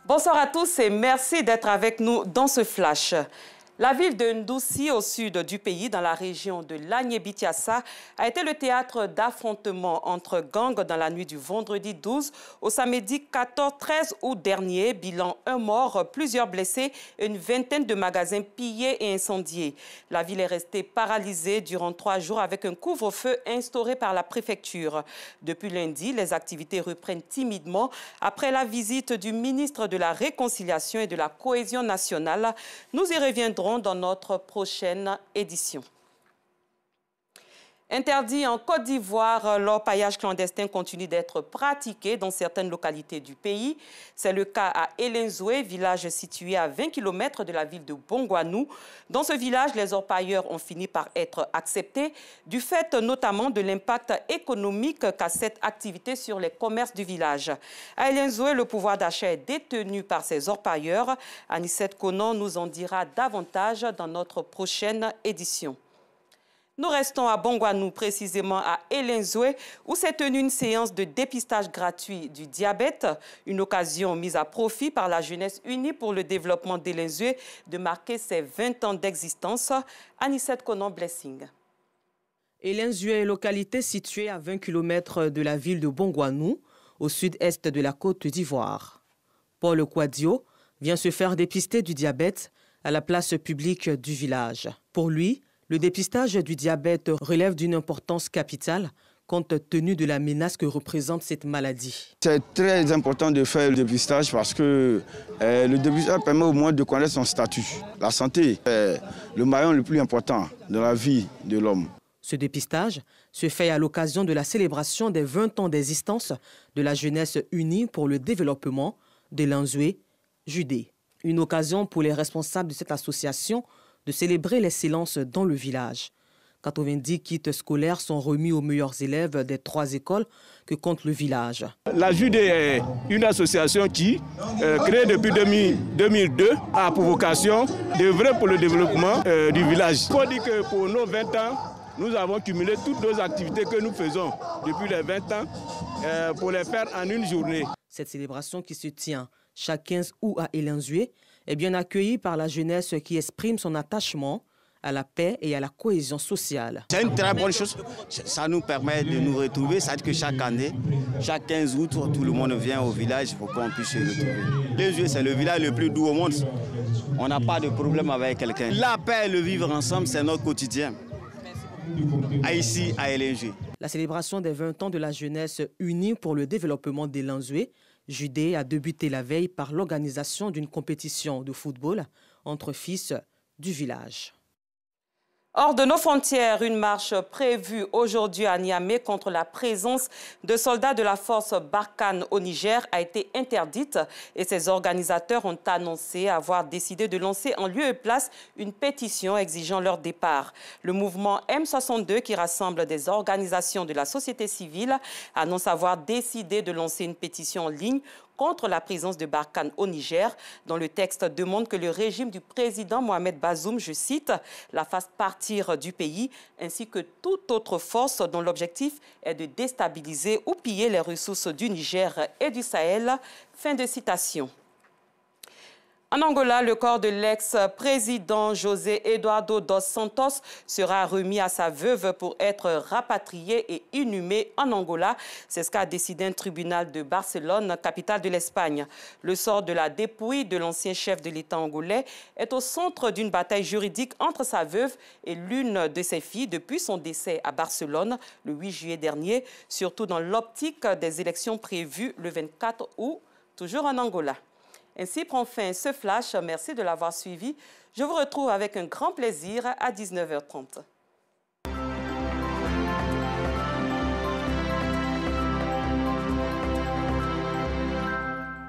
Bonsoir à tous et merci d'être avec nous dans ce flash. La ville de Ndoussi, au sud du pays, dans la région de l'Agné-Bitiassa, a été le théâtre d'affrontements entre gangs dans la nuit du vendredi 12 au samedi 13 août dernier. Bilan: un mort, plusieurs blessés et une vingtaine de magasins pillés et incendiés. La ville est restée paralysée durant 3 jours avec un couvre-feu instauré par la préfecture. Depuis lundi, les activités reprennent timidement après la visite du ministre de la Réconciliation et de la Cohésion nationale. Nous y reviendrons dans notre prochaine édition. Interdit en Côte d'Ivoire, l'orpaillage clandestin continue d'être pratiqué dans certaines localités du pays. C'est le cas à Elenzoué, village situé à 20 km de la ville de Bongouanou. Dans ce village, les orpailleurs ont fini par être acceptés, du fait notamment de l'impact économique qu'a cette activité sur les commerces du village. À Elenzoué, le pouvoir d'achat est détenu par ces orpailleurs. Anicette Konan nous en dira davantage dans notre prochaine édition. Nous restons à Bongouanou, précisément à Elenzoué, où s'est tenue une séance de dépistage gratuit du diabète, une occasion mise à profit par la jeunesse unie pour le développement d'Elenzoué de marquer ses 20 ans d'existence. Anicette Konan Blessing. Elenzoué est localité située à 20 km de la ville de Bongouanou, au sud-est de la Côte d'Ivoire. Paul Quadio vient se faire dépister du diabète à la place publique du village. Pour lui, le dépistage du diabète relève d'une importance capitale compte tenu de la menace que représente cette maladie. C'est très important de faire le dépistage parce que le dépistage permet au moins de connaître son statut. La santé est le maillon le plus important dans la vie de l'homme. Ce dépistage se fait à l'occasion de la célébration des 20 ans d'existence de la jeunesse unie pour le développement d'Elenzoué Judée. Une occasion pour les responsables de cette association de célébrer l'excellence dans le village. 90 kits scolaires sont remis aux meilleurs élèves des 3 écoles que compte le village. La Judée est une association qui, créée depuis 2002, a pour vocation d'œuvrer pour le développement du village. Il faut dire que pour nos 20 ans, nous avons cumulé toutes nos activités que nous faisons depuis les 20 ans pour les faire en une journée. Cette célébration qui se tient chaque 15 août à Elenzoué est bien accueillie par la jeunesse qui exprime son attachement à la paix et à la cohésion sociale. C'est une très bonne chose. Ça nous permet de nous retrouver. Ça veut dire que chaque année, chaque 15 août, tout le monde vient au village pour qu'on puisse se retrouver. Elenzoué, c'est le village le plus doux au monde. On n'a pas de problème avec quelqu'un. La paix et le vivre ensemble, c'est notre quotidien. Ici, à Elenzoué. La célébration des 20 ans de la jeunesse unie pour le développement d'Elenzoué Judée a débuté la veille par l'organisation d'une compétition de football entre fils du village. Hors de nos frontières, une marche prévue aujourd'hui à Niamey contre la présence de soldats de la force Barkhane au Niger a été interdite et ses organisateurs ont annoncé avoir décidé de lancer en lieu et place une pétition exigeant leur départ. Le mouvement M62, qui rassemble des organisations de la société civile, annonce avoir décidé de lancer une pétition en ligne contre la présence de Barkhane au Niger, dont le texte demande que le régime du président Mohamed Bazoum, je cite, la fasse partir du pays, ainsi que toute autre force dont l'objectif est de déstabiliser ou piller les ressources du Niger et du Sahel. Fin de citation. En Angola, le corps de l'ex-président José Eduardo dos Santos sera remis à sa veuve pour être rapatrié et inhumé en Angola. C'est ce qu'a décidé un tribunal de Barcelone, capitale de l'Espagne. Le sort de la dépouille de l'ancien chef de l'État angolais est au centre d'une bataille juridique entre sa veuve et l'une de ses filles depuis son décès à Barcelone le 8 juillet dernier, surtout dans l'optique des élections prévues le 24 août, toujours en Angola. Ainsi prend fin ce flash. Merci de l'avoir suivi. Je vous retrouve avec un grand plaisir à 19h30.